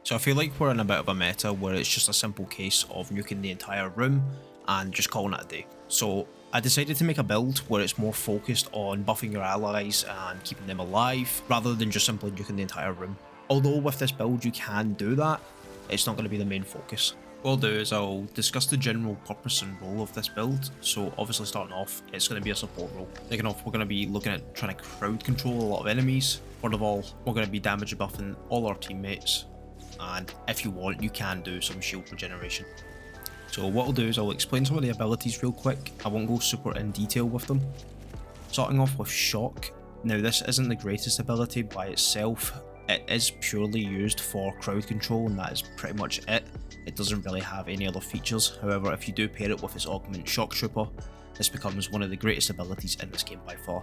So I feel like we're in a bit of a meta where it's just a simple case of nuking the entire room and just calling it a day. So I decided to make a build where it's more focused on buffing your allies and keeping them alive, rather than just simply nuking the entire room. Although with this build you can do that, it's not going to be the main focus. What I'll do is I'll discuss the general purpose and role of this build. So obviously starting off, it's going to be a support role. Taking off, we're going to be looking at trying to crowd control a lot of enemies. First of all, we're going to be damage buffing all our teammates, and if you want, you can do some shield regeneration. So what I'll do is I'll explain some of the abilities real quick. I won't go super in detail with them. Starting off with Shock. Now this isn't the greatest ability by itself. It is purely used for crowd control, and that is pretty much it. It doesn't really have any other features. However, if you do pair it with its augment Shock Trooper, this becomes one of the greatest abilities in this game by far,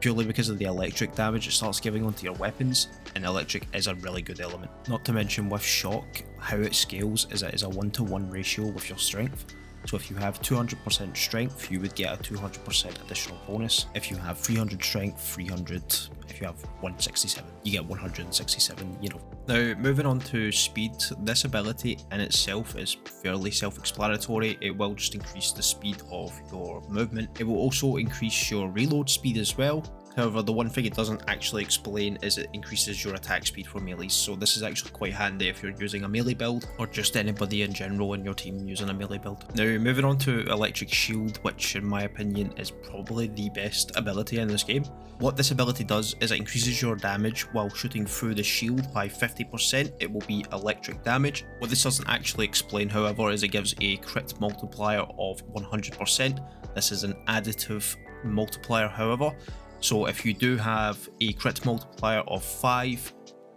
purely because of the electric damage it starts giving onto your weapons, and electric is a really good element. Not to mention with Shock, how it scales is it is a 1-to-1 ratio with your strength. So if you have 200% strength, you would get a 200% additional bonus. If you have 300 strength, 300. If you have 167, you get 167, you know. Now, moving on to speed, this ability in itself is fairly self-explanatory. It will just increase the speed of your movement. It will also increase your reload speed as well. However, the one thing it doesn't actually explain is it increases your attack speed for melees, so this is actually quite handy if you're using a melee build, or just anybody in general in your team using a melee build. Now, moving on to Electric Shield, which in my opinion is probably the best ability in this game. What this ability does is it increases your damage while shooting through the shield by 50%. It will be electric damage. What this doesn't actually explain, however, is it gives a crit multiplier of 100%. This is an additive multiplier, however. So if you do have a crit multiplier of 5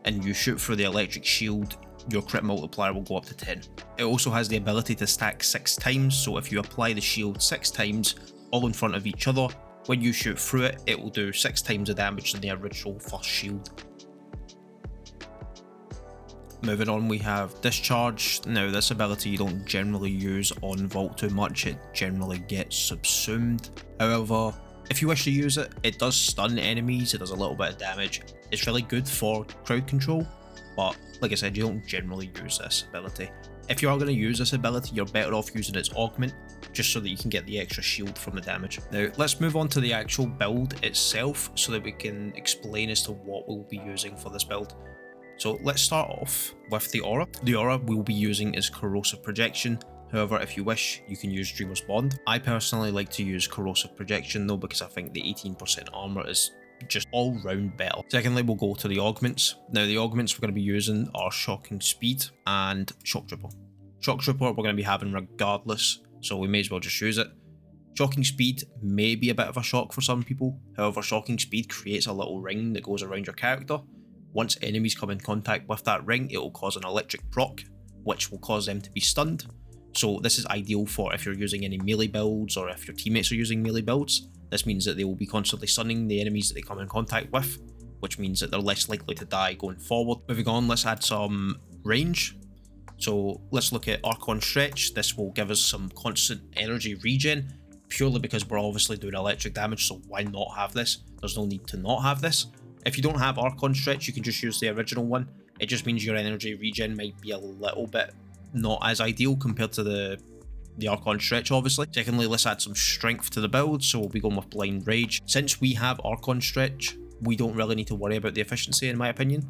and you shoot through the electric shield, your crit multiplier will go up to 10. It also has the ability to stack 6 times, so if you apply the shield 6 times, all in front of each other, when you shoot through it, it will do 6 times the damage than the original first shield. Moving on, we have Discharge. Now this ability you don't generally use on Vault too much, it generally gets subsumed. However, if you wish to use it, it does stun enemies, it does a little bit of damage. It's really good for crowd control, but like I said, you don't generally use this ability. If you are going to use this ability, you're better off using its augment, just so that you can get the extra shield from the damage. Now, let's move on to the actual build itself, so that we can explain as to what we'll be using for this build. So let's start off with the aura. The aura we'll be using is Corrosive Projection. However, if you wish, you can use Dreamer's Bond. I personally like to use Corrosive Projection though, because I think the 18% armor is just all round better. Secondly, we'll go to the augments. Now the augments we're going to be using are Shocking Speed and Shock Trooper. Shock Trooper we're going to be having regardless, so we may as well just use it. Shocking Speed may be a bit of a shock for some people. However, Shocking Speed creates a little ring that goes around your character. Once enemies come in contact with that ring, it will cause an electric proc, which will cause them to be stunned. So this is ideal for if you're using any melee builds, or if your teammates are using melee builds. This means that they will be constantly stunning the enemies that they come in contact with, which means that they're less likely to die going forward. Moving on, let's add some range. So let's look at Archon Stretch. This will give us some constant energy regen, purely because we're obviously doing electric damage, so why not have this? There's no need to not have this. If you don't have Archon Stretch, you can just use the original one. It just means your energy regen might be a little bit not as ideal compared to the Archon Stretch, obviously. Secondly, let's add some strength to the build, so we'll be going with Blind Rage. Since we have Archon Stretch, we don't really need to worry about the efficiency, in my opinion.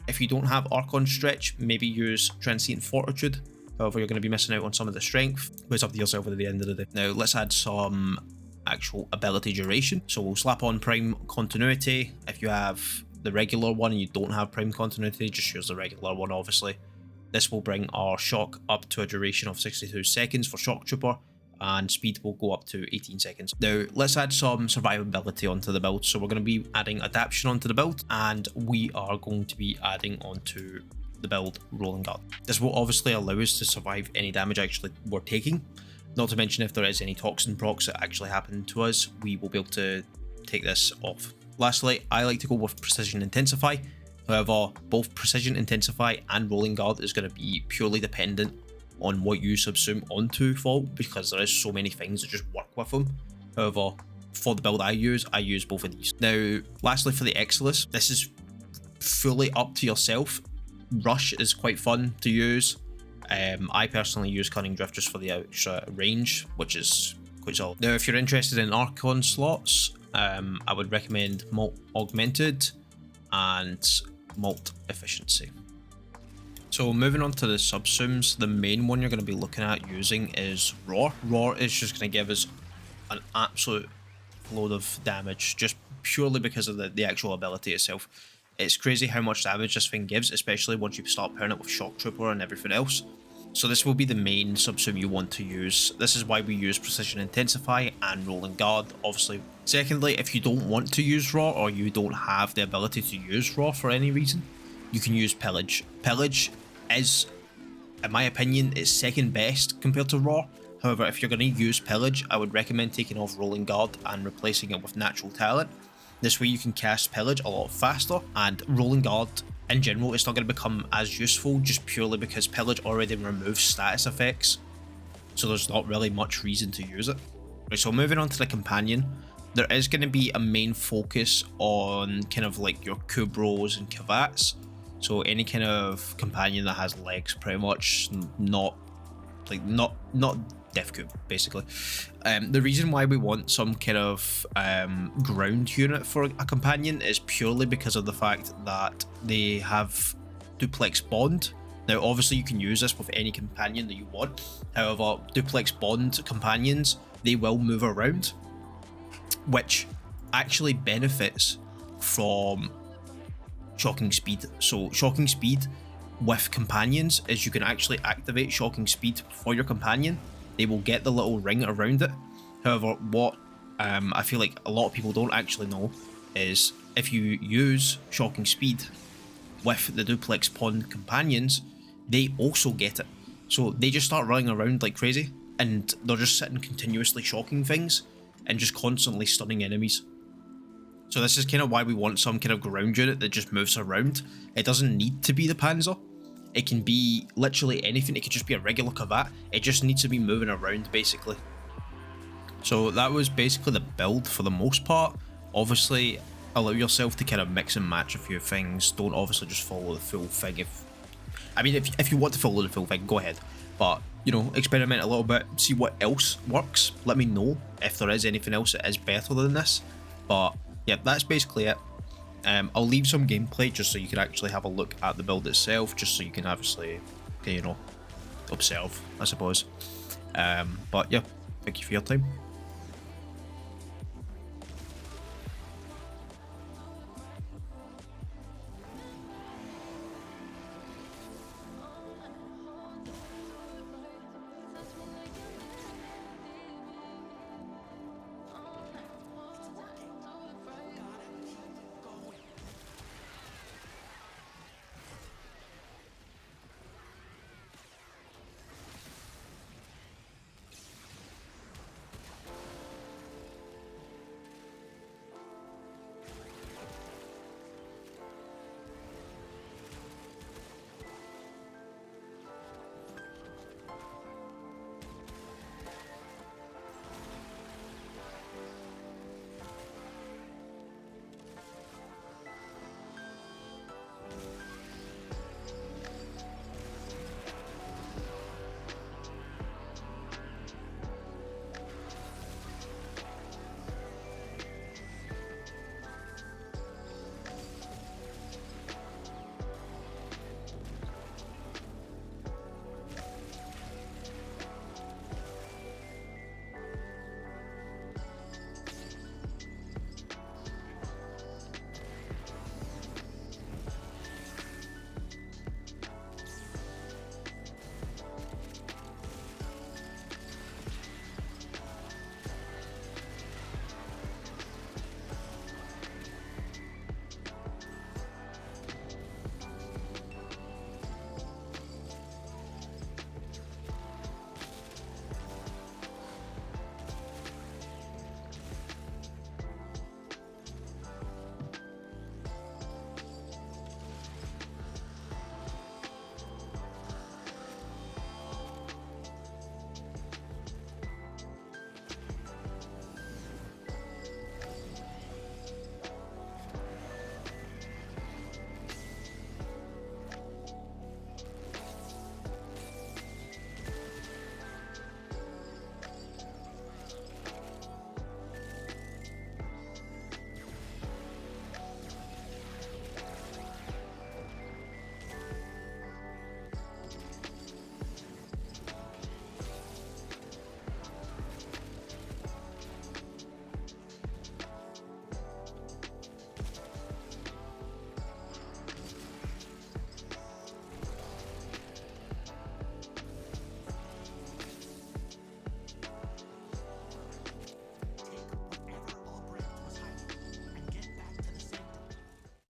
If you don't have Archon Stretch, maybe use Transient Fortitude. However, you're going to be missing out on some of the strength, but it's up to yourself at the end of the day. Now, let's add some actual ability duration. So we'll slap on Prime Continuity. If you have the regular one and you don't have Prime Continuity, just use the regular one, obviously. This will bring our shock up to a duration of 62 seconds for Shock Trooper, and speed will go up to 18 seconds. Now, let's add some survivability onto the build. So we're going to be adding Adaption onto the build, and we are going to be adding onto the build Rolling Guard. This will obviously allow us to survive any damage actually we're taking. Not to mention if there is any toxin procs that actually happen to us, we will be able to take this off. Lastly, I like to go with Precision Intensify. However, both Precision Intensify and Rolling Guard is going to be purely dependent on what you subsume onto Vault, because there is so many things that just work with them. However, for the build I use both of these. Now, lastly for the Exilus, this is fully up to yourself. Rush is quite fun to use. I personally use Cunning Drift just for the extra range, which is quite solid. Now, if you're interested in Archon slots, I would recommend Molt Augmented and Molt Efficiency. So moving on to the subsumes, the main one you're going to be looking at using is Roar. Roar is just going to give us an absolute load of damage, just purely because of the actual ability itself. It's crazy how much damage this thing gives, especially once you start pairing it with Shock Trooper and everything else. So this will be the main subsume you want to use. This is why we use Precision Intensify and Rolling Guard, obviously. Secondly, if you don't want to use Raw, or you don't have the ability to use Raw for any reason, you can use Pillage. Pillage is, in my opinion, it's second best compared to Raw. However, if you're going to use Pillage, I would recommend taking off Rolling Guard and replacing it with Natural Talent. This way you can cast Pillage a lot faster, and Rolling Guard in general it's not going to become as useful just purely because Pillage already removes status effects, so there's not really much reason to use it. Right, so moving on to the companion, there is going to be a main focus on kind of like your Kubros and Kavats, so any kind of companion that has legs, pretty much, not Def Cube, basically. The reason why we want some kind of ground unit for a companion is purely because of the fact that they have duplex bond. Now obviously you can use this with any companion that you want, however duplex bond companions, they will move around, which actually benefits from shocking speed. So shocking speed with companions is you can actually activate shocking speed for your companion. They will get the little ring around it. However, what I feel like a lot of people don't actually know is if you use shocking speed with the duplex bond companions, they also get it. So they just start running around like crazy, and they're just sitting continuously shocking things and just constantly stunning enemies. So this is kind of why we want some kind of ground unit that just moves around. It doesn't need to be the Panzer. It can be literally anything. It could just be a regular Kavat. It just needs to be moving around, basically. So that was basically the build for the most part. Obviously, allow yourself to kind of mix and match a few things. Don't obviously just follow the full thing. If you want to follow the full thing, go ahead. But, you know, experiment a little bit. See what else works. Let me know if there is anything else that is better than this. But, yeah, that's basically it. I'll leave some gameplay just so you can actually have a look at the build itself, just so you can obviously, you know, observe, I suppose. But yeah, thank you for your time.